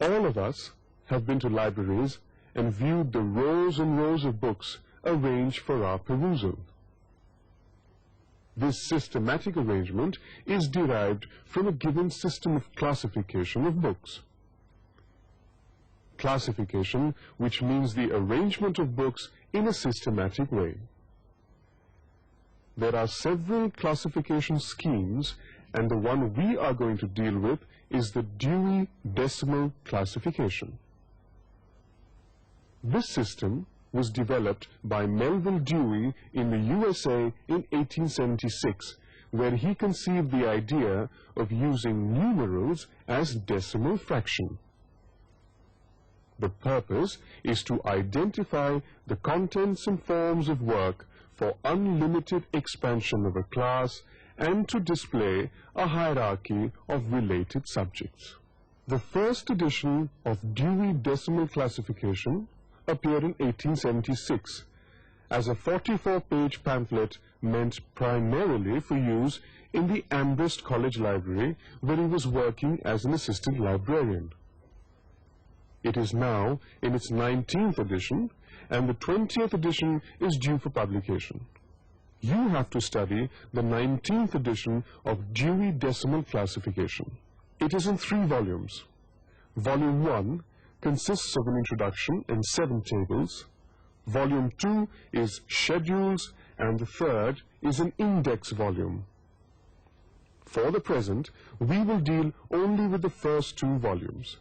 All of us have been to libraries and viewed the rows and rows of books arranged for our perusal. This systematic arrangement is derived from a given system of classification of books. Classification, which means the arrangement of books in a systematic way. There are several classification schemes, and the one we are going to deal with is the Dewey decimal classification. This system was developed by Melville Dewey in the USA in 1876, where he conceived the idea of using numerals as decimal fraction. The purpose is to identify the contents and forms of work for unlimited expansion of a class and to display a hierarchy of related subjects. The first edition of Dewey Decimal Classification appeared in 1876 as a 44-page pamphlet meant primarily for use in the Amherst College Library, where he was working as an assistant librarian. It is now in its 19th edition, and the 20th edition is due for publication. You have to study the 19th edition of Dewey Decimal Classification. It is in 3 volumes. Volume 1 consists of an introduction and 7 tables. Volume 2 is schedules, and the 3rd is an index volume. For the present, we will deal only with the first 2 volumes.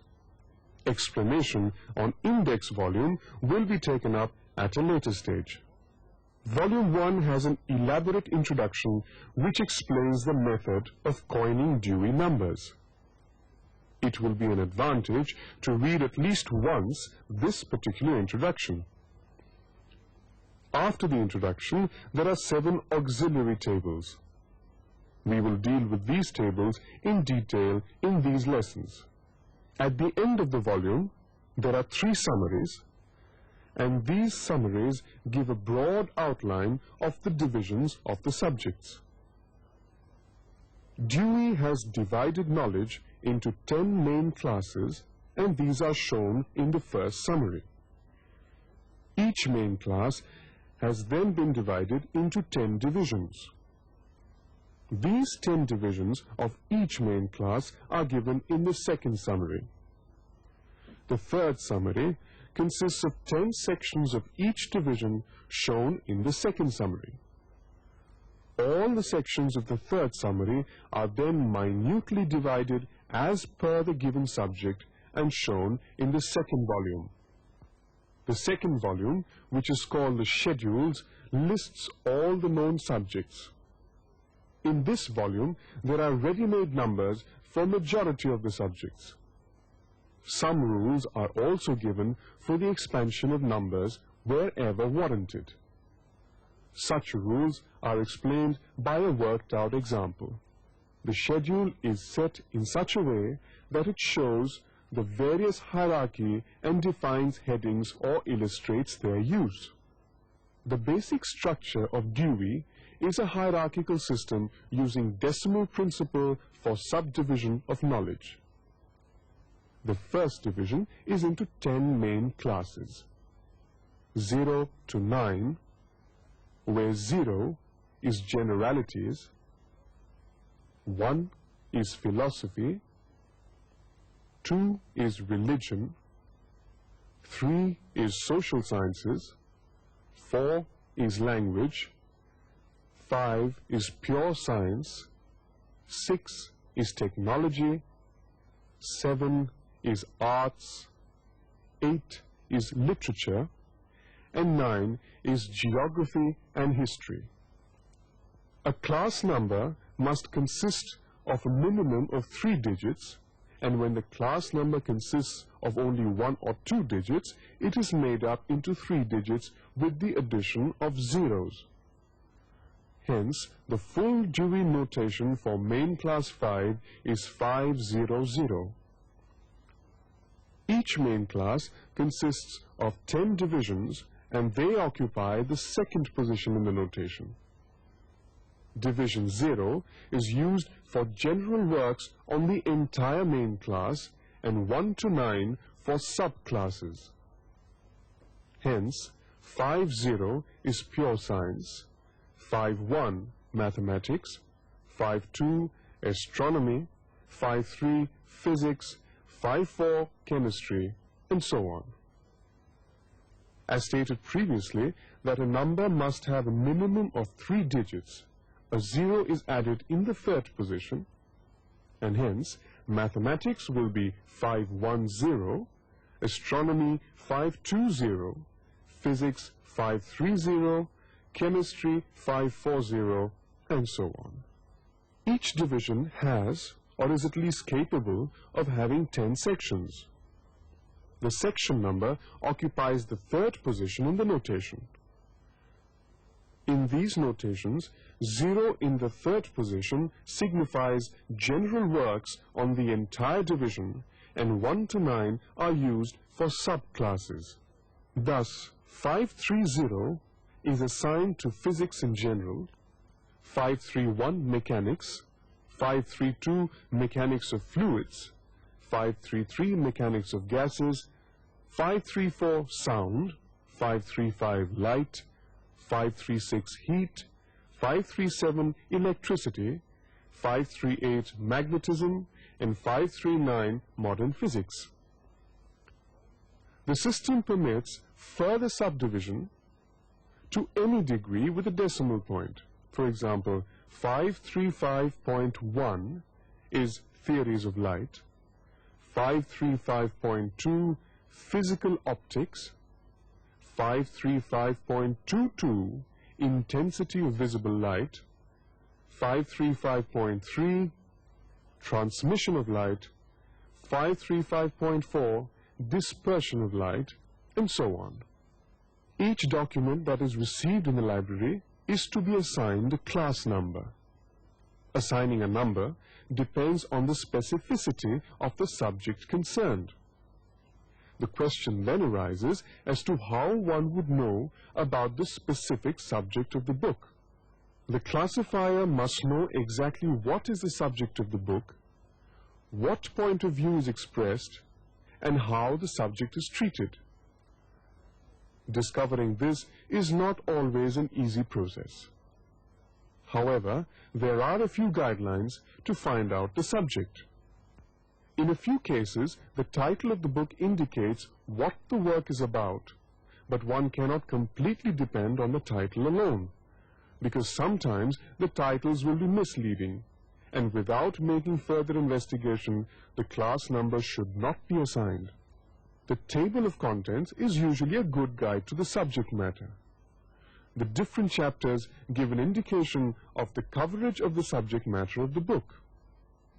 Explanation on index volume will be taken up at a later stage. Volume 1 has an elaborate introduction which explains the method of coining Dewey numbers. It will be an advantage to read at least once this particular introduction. After the introduction, there are 7 auxiliary tables. We will deal with these tables in detail in these lessons. At the end of the volume, there are 3 summaries, and these summaries give a broad outline of the divisions of the subjects. Dewey has divided knowledge into 10 main classes, and these are shown in the first summary. Each main class has then been divided into 10 divisions. These 10 divisions of each main class are given in the second summary. The third summary consists of 10 sections of each division shown in the second summary. All the sections of the third summary are then minutely divided as per the given subject and shown in the second volume. The second volume, which is called the schedules, lists all the known subjects. In this volume, there are ready-made numbers for majority of the subjects. Some rules are also given for the expansion of numbers wherever warranted. Such rules are explained by a worked-out example. The schedule is set in such a way that it shows the various hierarchy and defines headings or illustrates their use. The basic structure of Dewey is a hierarchical system using decimal principle for subdivision of knowledge. The first division is into 10 main classes. 0 to 9, where 0 is generalities, 1 is philosophy, 2 is religion, 3 is social sciences, 4 is language, 5 is pure science, 6 is technology, 7 is arts, 8 is literature, and 9 is geography and history. A class number must consist of a minimum of 3 digits, and when the class number consists of only 1 or 2 digits, it is made up into 3 digits with the addition of zeros. Hence, the full Dewey notation for main class 5 is 500. Each main class consists of 10 divisions, and they occupy the second position in the notation. Division 0 is used for general works on the entire main class, and 1 to 9 for subclasses. Hence, 50 is pure science, 51 mathematics, 52 astronomy, 53 physics, 54 chemistry, and so on. As stated previously, that a number must have a minimum of 3 digits. A 0 is added in the third position, and hence mathematics will be 510, astronomy 520, physics 530, chemistry 540, and so on. Each division has, or is at least capable of having 10 sections. The section number occupies the third position in the notation. In these notations, 0 in the third position signifies general works on the entire division, and 1 to 9 are used for subclasses. Thus, 530 is assigned to physics in general, 531 mechanics, 532 mechanics of fluids, 533 mechanics of gases, 534 sound, 535 light, 536 heat, 537 electricity, 538 magnetism, and 539 modern physics. The system permits further subdivision to any degree with a decimal point. For example, 535.1 is theories of light, 535.2 physical optics, 535.22 intensity of visible light, 535.3 transmission of light, 535.4 dispersion of light, and so on. Each document that is received in the library is to be assigned a class number. Assigning a number depends on the specificity of the subject concerned. The question then arises as to how one would know about the specific subject of the book. The classifier must know exactly what is the subject of the book, what point of view is expressed, and how the subject is treated. Discovering this is not always an easy process. However, there are a few guidelines to find out the subject. In a few cases, the title of the book indicates what the work is about, but one cannot completely depend on the title alone, because sometimes the titles will be misleading, and without making further investigation, the class number should not be assigned. The table of contents is usually a good guide to the subject matter. The different chapters give an indication of the coverage of the subject matter of the book.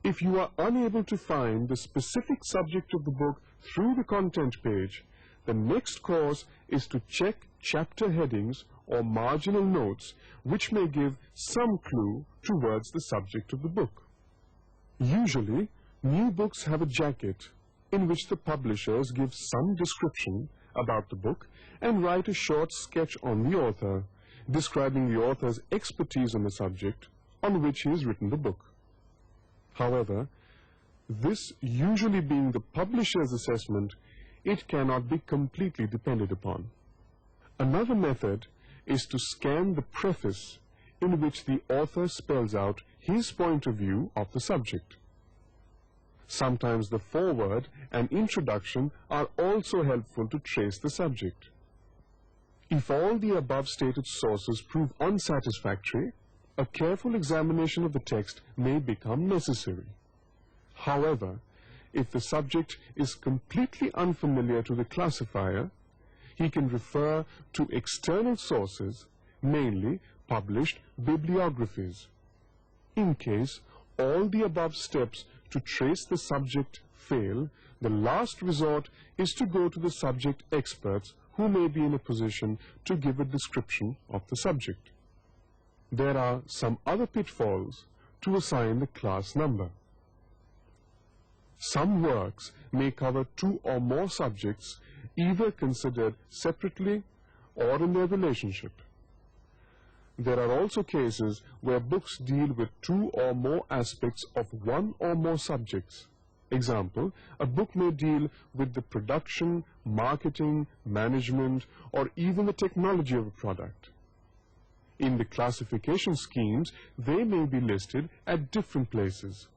If you are unable to find the specific subject of the book through the content page, the next course is to check chapter headings or marginal notes, which may give some clue towards the subject of the book. Usually, new books have a jacket in which the publishers give some description about the book and write a short sketch on the author, describing the author's expertise on the subject on which he has written the book. However, this usually being the publisher's assessment, it cannot be completely depended upon. Another method is to scan the preface, in which the author spells out his point of view of the subject. Sometimes the foreword and introduction are also helpful to trace the subject. If all the above stated sources prove unsatisfactory, a careful examination of the text may become necessary. However, if the subject is completely unfamiliar to the classifier, he can refer to external sources, mainly published bibliographies. In case all the above steps to trace the subject fail, the last resort is to go to the subject experts who may be in a position to give a description of the subject. There are some other pitfalls to assign the class number. Some works may cover 2 or more subjects, either considered separately or in their relationship. There are also cases where books deal with 2 or more aspects of 1 or more subjects. Example, a book may deal with the production, marketing, management, or even the technology of a product. In the classification schemes, they may be listed at different places.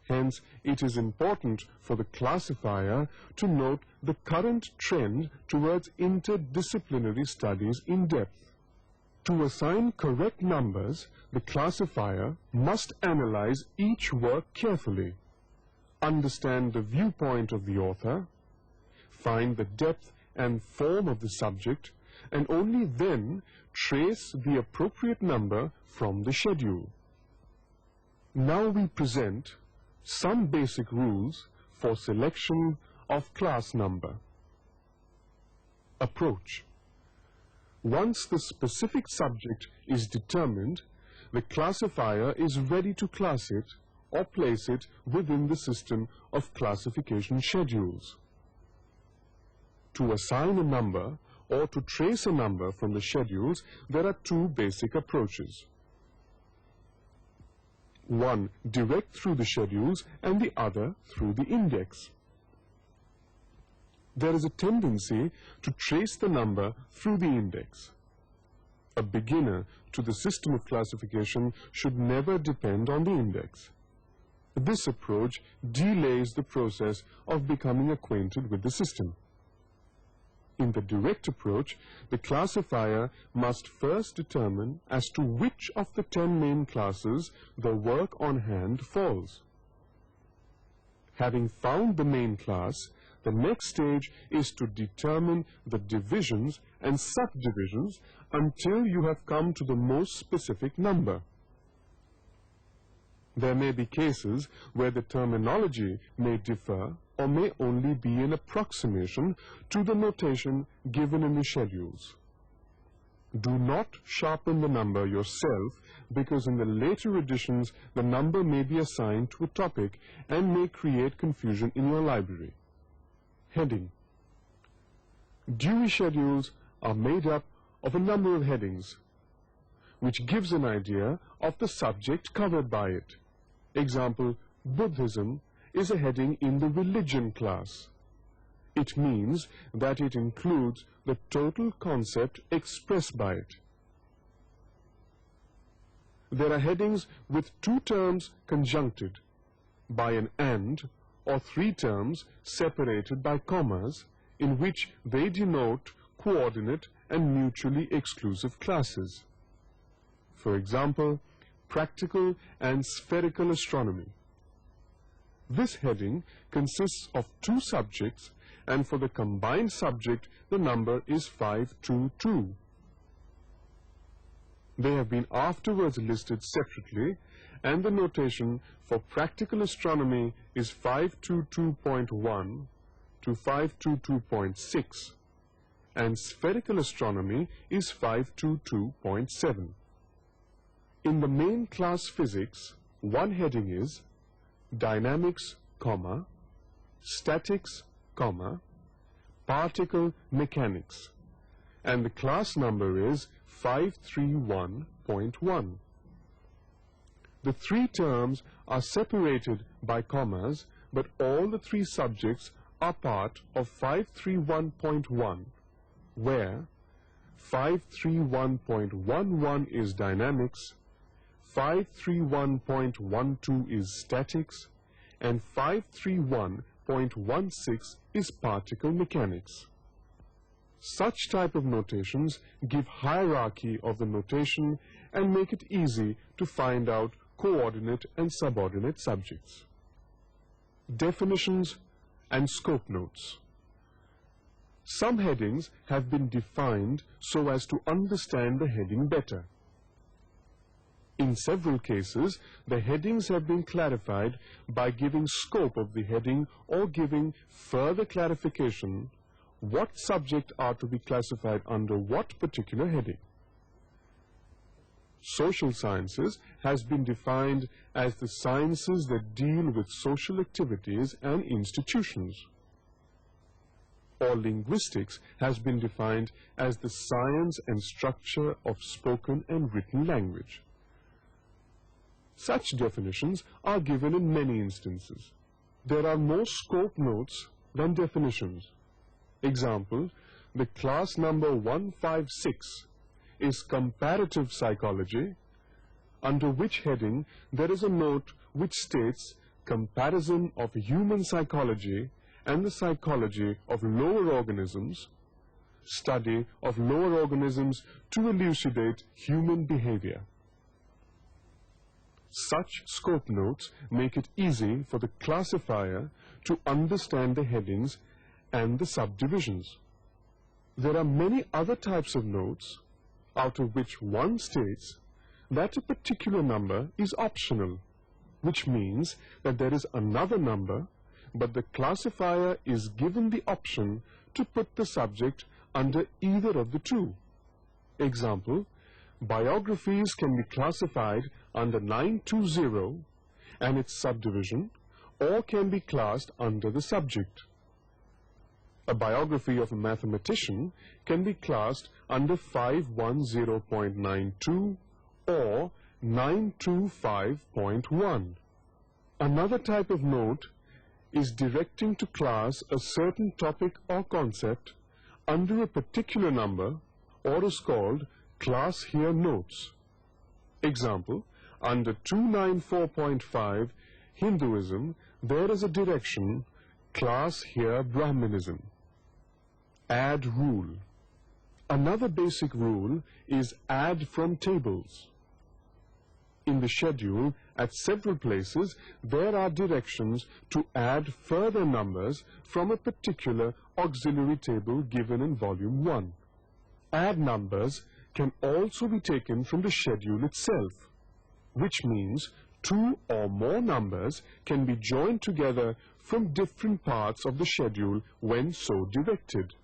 Hence, it is important for the classifier to note the current trend towards interdisciplinary studies in depth. To assign correct numbers, the classifier must analyze each work carefully, understand the viewpoint of the author, find the depth and form of the subject, and only then trace the appropriate number from the schedule. Now we present some basic rules for selection of class number. Approach. Once the specific subject is determined, the classifier is ready to class it or place it within the system of classification schedules. To assign a number or to trace a number from the schedules, there are 2 basic approaches. One direct through the schedules and the other through the index. There is a tendency to trace the number through the index. A beginner to the system of classification should never depend on the index. This approach delays the process of becoming acquainted with the system. In the direct approach, the classifier must first determine as to which of the 10 main classes the work on hand falls. Having found the main class, the next stage is to determine the divisions and subdivisions until you have come to the most specific number. There may be cases where the terminology may differ or may only be an approximation to the notation given in the schedules. Do not sharpen the number yourself, because in the later editions the number may be assigned to a topic and may create confusion in your library. Heading. Dewey schedules are made up of a number of headings, which gives an idea of the subject covered by it. Example, Buddhism is a heading in the religion class. It means that it includes the total concept expressed by it. There are headings with 2 terms conjuncted by an and, or 3 terms separated by commas, in which they denote coordinate and mutually exclusive classes. For example, practical and spherical astronomy. This heading consists of 2 subjects, and for the combined subject the number is 522. They have been afterwards listed separately, and the notation for practical astronomy is 522.1 to 522.6, and spherical astronomy is 522.7. In the main class physics, one heading is dynamics, statics, particle mechanics, and the class number is 531.1. The 3 terms are separated by commas, but all the 3 subjects are part of 531.1, where 531.11 is dynamics, 531.12 is statics, and 531.16 is particle mechanics. Such type of notations give hierarchy of the notation and make it easy to find out coordinate and subordinate subjects. Definitions and scope notes. Some headings have been defined so as to understand the heading better. In several cases, the headings have been clarified by giving scope of the heading or giving further clarification what subject are to be classified under what particular heading. Social sciences has been defined as the sciences that deal with social activities and institutions. Or linguistics has been defined as the science and structure of spoken and written language. Such definitions are given in many instances. There are more scope notes than definitions. Example, the class number 156 is comparative psychology, under which heading there is a note which states comparison of human psychology and the psychology of lower organisms, study of lower organisms to elucidate human behavior. Such scope notes make it easy for the classifier to understand the headings and the subdivisions. There are many other types of notes, out of which one states that a particular number is optional, which means that there is another number, but the classifier is given the option to put the subject under either of the two. Example, biographies can be classified under 920 and its subdivision, or can be classed under the subject. A biography of a mathematician can be classed under 510.92 or 925.1. Another type of note is directing to class a certain topic or concept under a particular number, or is called class here notes. Example, under 294.5 Hinduism, there is a direction, class here Brahmanism. Add rule. Another basic rule is add from tables. In the schedule, at several places, there are directions to add further numbers from a particular auxiliary table given in Volume 1. Add numbers can also be taken from the schedule itself, which means two or more numbers can be joined together from different parts of the schedule when so directed.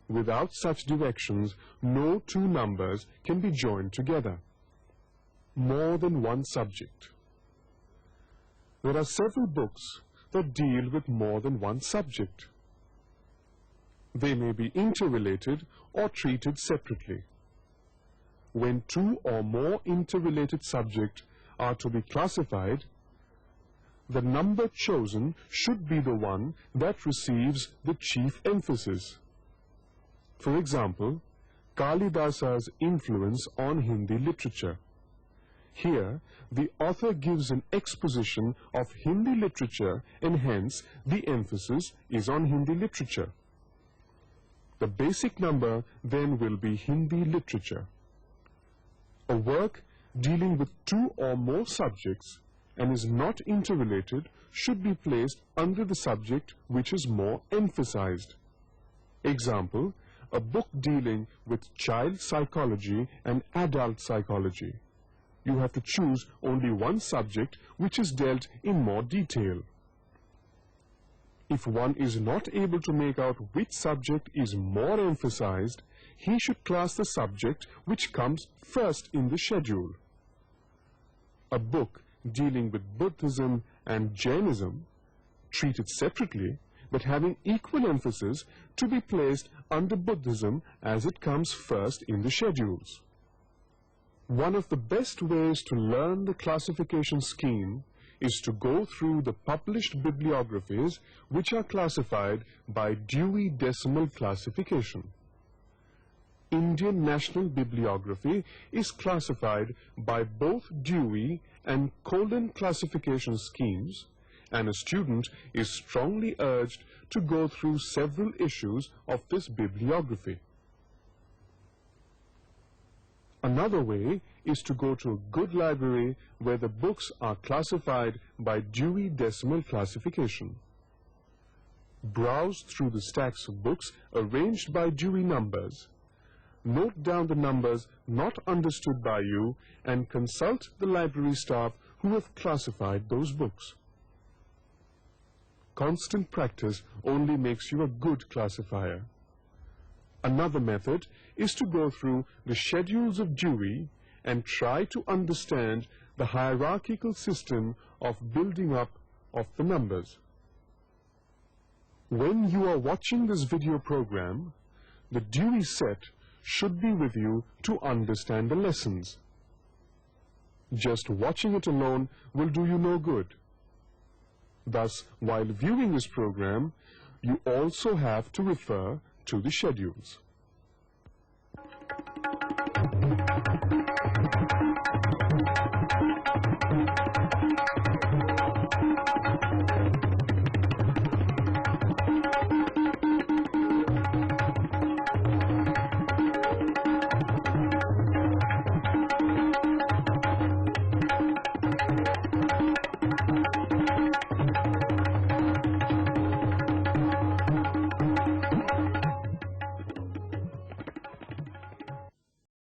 Without such directions, no two numbers can be joined together. More than one subject. There are several books that deal with more than one subject. They may be interrelated or treated separately. When two or more interrelated subjects are to be classified, the number chosen should be the one that receives the chief emphasis. For example, Kalidasa's influence on Hindi literature. Here, the author gives an exposition of Hindi literature, and hence the emphasis is on Hindi literature. The basic number then will be Hindi literature. A work dealing with two or more subjects and is not interrelated should be placed under the subject which is more emphasized. Example, a book dealing with child psychology and adult psychology. You have to choose only one subject which is dealt in more detail. If one is not able to make out which subject is more emphasized, he should class the subject which comes first in the schedule. A book dealing with Buddhism and Jainism, treated separately but having equal emphasis, to be placed under Buddhism as it comes first in the schedules. One of the best ways to learn the classification scheme is to go through the published bibliographies which are classified by Dewey Decimal Classification. Indian National Bibliography is classified by both Dewey and Colon classification schemes, and a student is strongly urged to go through several issues of this bibliography. Another way is to go to a good library where the books are classified by Dewey Decimal Classification. Browse through the stacks of books arranged by Dewey numbers. Note down the numbers not understood by you and consult the library staff who have classified those books. Constant practice only makes you a good classifier. Another method is to go through the schedules of Dewey and try to understand the hierarchical system of building up of the numbers. When you are watching this video program, the Dewey set should be with you to understand the lessons. Just watching it alone will do you no good. Thus, while viewing this program, you also have to refer to the schedules.